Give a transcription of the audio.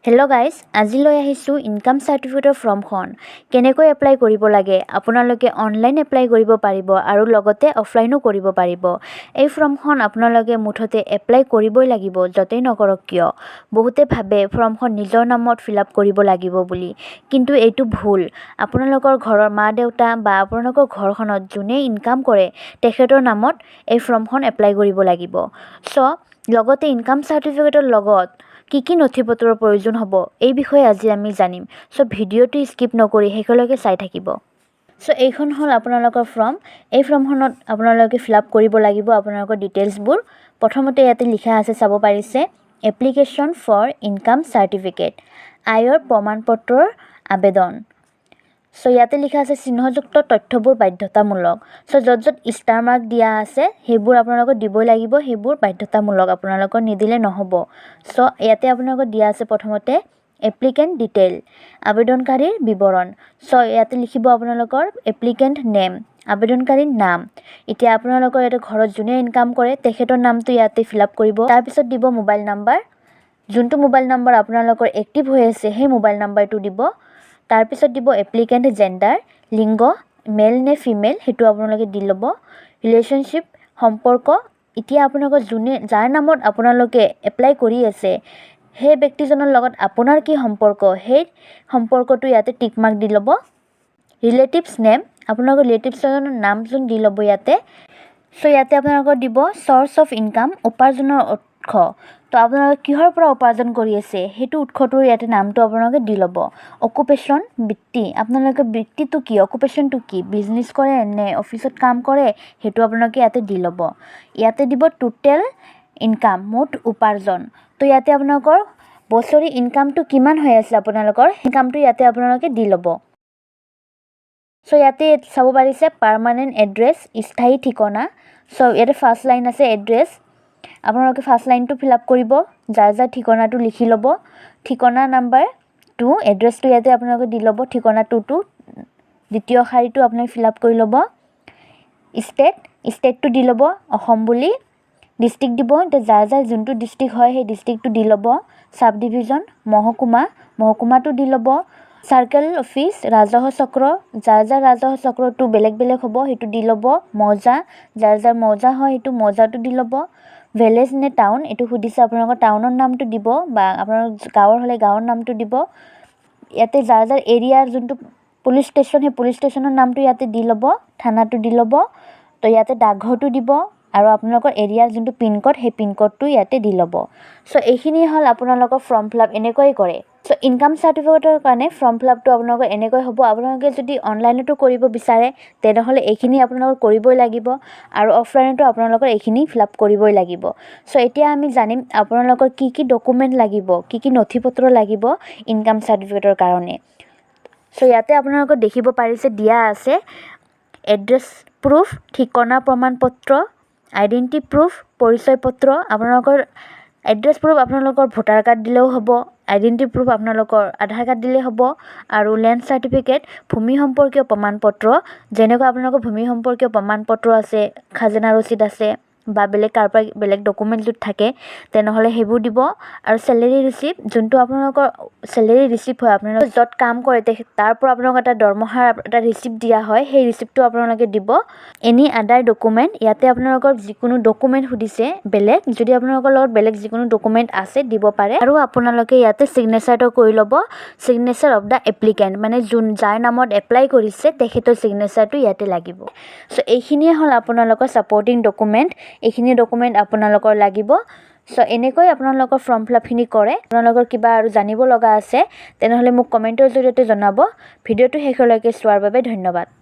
Hello' guys, আজি লৈ আহিছোঁ ইনকাম চাৰ্টিফিকেটৰ ফৰ্মখন কেনেকৈ এপ্লাই কৰিব লাগে। আপোনালোকে অনলাইন এপ্লাই কৰিব পাৰিব আৰু লগতে অফলাইনো কৰিব পাৰিব। এই ফৰ্মখন আপোনালোকে মুঠতে এপ্লাই কৰিবই লাগিব, য'তেই নকৰক কিয়। বহুতে ভাবে ফৰ্মখন নিজৰ নামত ফিল আপ কৰিব লাগিব বুলি, কিন্তু এইটো ভুল। আপোনালোকৰ ঘৰৰ মা দেউতা বা আপোনালোকৰ ঘৰখনত যোনে ইনকাম কৰে তেখেতৰ নামত এই ফৰ্মখন এপ্লাই কৰিব লাগিব। লগতে ইনকাম চাৰ্টিফিকেটৰ লগত কি নথিপত্ৰৰ প্ৰয়োজন হ'ব এই বিষয়ে আজি আমি জানিম। ভিডিঅ'টো স্কিপ নকৰি শেষলৈকে চাই থাকিব। এইখন হ'ল আপোনালোকৰ ফৰ্ম। এই ফৰ্মখনত আপোনালোকে ফিল আপ কৰিব লাগিব আপোনালোকৰ ডিটেইলছবোৰ। প্ৰথমতে ইয়াতে লিখা আছে, চাব পাৰিছে, এপ্লিকেশ্যন ফৰ ইনকাম চাৰ্টিফিকেট, আয়ৰ প্ৰমাণপত্ৰৰ আবেদন। ইয়াতে লিখা আছে চিহ্নযুক্ত তথ্যবোৰ বাধ্যতামূলক। য'ত ষ্টাৰ মাৰ্ক দিয়া আছে সেইবোৰ আপোনালোকৰ দিবই লাগিব, সেইবোৰ বাধ্যতামূলক, আপোনালোকৰ নিদিলে নহ'ব। ইয়াতে আপোনালোকৰ দিয়া আছে প্ৰথমতে এপ্লিকেণ্ট ডিটেইল, আবেদনকাৰীৰ বিৱৰণ। ইয়াতে লিখিব আপোনালোকৰ এপ্লিকেণ্ট নেম, আবেদনকাৰীৰ নাম। এতিয়া আপোনালোকৰ ইয়াতে ঘৰত যোনে ইনকাম কৰে তেখেতৰ নামটো ইয়াতে ফিল আপ কৰিব। তাৰপিছত দিব মোবাইল নাম্বাৰ, যোনটো মোবাইল নাম্বাৰ আপোনালোকৰ এক্টিভ হৈ আছে সেই মোবাইল নাম্বাৰটো দিব। তাৰপিছত দিব এপ্লিকেণ্ট জেণ্ডাৰ, লিংগ, মেল নে ফিমেল, সেইটো আপোনালোকে দি ল'ব। ৰিলেশ্যনশ্বিপ, সম্পৰ্ক, এতিয়া আপোনালোকৰ যাৰ নামত আপোনালোকে এপ্লাই কৰি আছে সেই ব্যক্তিজনৰ লগত আপোনাৰ কি সম্পৰ্ক, সেই সম্পৰ্কটো ইয়াতে টিক মাৰ্ক দি ল'ব। ৰিলেটিভছ নেম, আপোনালোকৰ ৰিলেটিভছজনৰ নাম যোন দি ল'ব ইয়াতে। ইয়াতে আপোনালোকৰ দিব চ'ৰ্চ অফ ইনকাম, উপাৰ্জনৰ উৎস। আপোনালোকে কিহৰ পৰা উপাৰ্জন কৰি আছে সেইটো উৎসটোৰ ইয়াতে নামটো আপোনালোকে দি ল'ব। অকুপেশ্যন, বৃত্তি, আপোনালোকে বৃত্তিটো কি, অকুপেশ্যনটো কি, বিজনেছ কৰে নে অফিচত কাম কৰে সেইটো আপোনালোকে ইয়াতে দি ল'ব। ইয়াতে দিব টোটেল ইনকাম, মুঠ উপাৰ্জন। ইয়াতে আপোনালোকৰ বছৰি ইনকামটো কিমান হৈ আছে আপোনালোকৰ, ইনকামটো ইয়াতে আপোনালোকে দি ল'ব। ইয়াতে চাব পাৰিছে পাৰ্মানেণ্ট এড্ৰেছ, স্থায়ী ঠিকনা। ইয়াতে ফাৰ্ষ্ট লাইন আছে এড্ৰেছ, আপোনালোকে ফাৰ্ষ্ট লাইনটো ফিল আপ কৰিব, যাৰ ঠিকনাটো লিখি ল'ব। ঠিকনা নাম্বাৰ 2, এড্ৰেছটো ইয়াতে আপোনালোকে দি ল'ব, ঠিকনা 2টো। দ্বিতীয় শাৰীটো আপোনালোকে ফিল আপ কৰি ল'ব। ষ্টেটটো দি ল'ব অসম বুলি। ডিষ্ট্ৰিক্ট দিব, এতিয়া যাৰ যোনটো ডিষ্ট্ৰিক্ট হয় সেই ডিষ্ট্ৰিক্টটো দি ল'ব। চাব ডিভিজন, মহকুমাটো দি ল'ব। চাৰ্কেল অফিচ, ৰাজহ চক্ৰ, যাৰ ৰাজহ চক্ৰটো বেলেগ বেলেগ হ'ব সেইটো দি ল'ব। মৌজা, যাৰ মৌজা হয় সেইটো মৌজাটো দি ল'ব। ভিলেজ নে টাউন, এইটো সুধিছে, আপোনালোকৰ টাউনৰ নামটো দিব বা আপোনালোকৰ গাঁৱৰ হ'লে গাঁৱৰ নামটো দিব। ইয়াতে যাৰ এৰিয়াৰ যোনটো পুলিচ ষ্টেচন সেই পুলিচ ষ্টেচনৰ নামটো ইয়াতে দি ল'ব, থানাটো দি ল'ব। ইয়াতে ডাকঘৰটো দিব আৰু আপোনালোকৰ এৰিয়াৰ যোনটো পিনক'ড সেই পিনক'ডটো ইয়াতে দি ল'ব। এইখিনি হ'ল আপোনালোকৰ ফৰ্ম ফিল আপ, এনেকৈ কৰে। ইনকাম চাৰ্টিফিকেটৰ কাৰণে ফৰ্ম ফিল আপটো আপোনালোকৰ এনেকৈ হ'ব। আপোনালোকে যদি অনলাইনতো কৰিব বিচাৰে তেনেহ'লে এইখিনি আপোনালোকৰ কৰিবই লাগিব আৰু অফলাইনতো আপোনালোকৰ এইখিনি ফিল আপ কৰিবই লাগিব। এতিয়া আমি জানিম আপোনালোকৰ কি ডকুমেণ্ট লাগিব, কি নথিপত্ৰ লাগিব ইনকাম চাৰ্টিফিকেটৰ কাৰণে। ইয়াতে আপোনালোকৰ দেখিব পাৰিছে দিয়া আছে এড্ৰেছ প্ৰুফ, ঠিকনা প্ৰমাণপত্ৰ, আইডেণ্টি প্ৰুফ, পৰিচয় পত্ৰ। আপোনালোকৰ এড্ৰেছ প্ৰুফ আপোনালোকৰ ভোটাৰ কাৰ্ড দিলেও হ'ব, আইডেণ্টি প্ৰুফ আপোনালোকৰ আধাৰ কাৰ্ড দিলেই হ'ব, আৰু লেণ্ড চাৰ্টিফিকেট, ভূমি সম্পৰ্কীয় প্ৰমাণপত্ৰ, যেনেকুৱা আপোনালোকৰ ভূমি সম্পৰ্কীয় প্ৰমাণপত্ৰ আছে, খাজানা ৰচিদ আছে বা কাৰোবাৰ বেলেগ ডকুমেণ্ট যদি থাকে তেনেহ'লে সেইবোৰ দিব। আৰু চেলেৰী ৰিচিপ্ট, যোনটো আপোনালোকৰ চেলেৰী ৰিচিপ্ট হয়, আপোনালোকে য'ত কাম কৰে তাৰ পৰা আপোনালোকৰ এটা দৰমহাৰ এটা ৰিচিপ্ট দিয়া হয়, সেই ৰিচিপ্টটো আপোনালোকে দিব। এনি আদাৰ ডকুমেণ্ট, ইয়াতে আপোনালোকৰ যিকোনো ডকুমেণ্ট সুধিছে বেলেগ, যদি আপোনালোকৰ লগত বেলেগ যিকোনো ডকুমেণ্ট আছে দিব পাৰে। আৰু আপোনালোকে ইয়াতে ছিগনেচাৰটো কৰি ল'ব, ছিগনেচাৰ অফ দ্য এপ্লিকেণ্ট, মানে যাৰ নামত এপ্লাই কৰিছে তেখেতৰ ছিগনেচাৰটো ইয়াতে লাগিব। এইখিনিয়ে হ'ল আপোনালোকৰ ছাপৰ্টিং ডকুমেণ্ট, এইখিনি ডকুমেণ্ট আপোনালোকৰ লাগিব। এনেকৈ আপোনালোকৰ ফৰ্ম ফিল আপখিনি কৰে। আপোনালোকৰ কিবা আৰু জানিব লগা আছে তেনেহ'লে মোক কমেণ্টৰ জৰিয়তে জনাব। ভিডিঅ'টো শেষলৈকে চোৱাৰ বাবে ধন্যবাদ।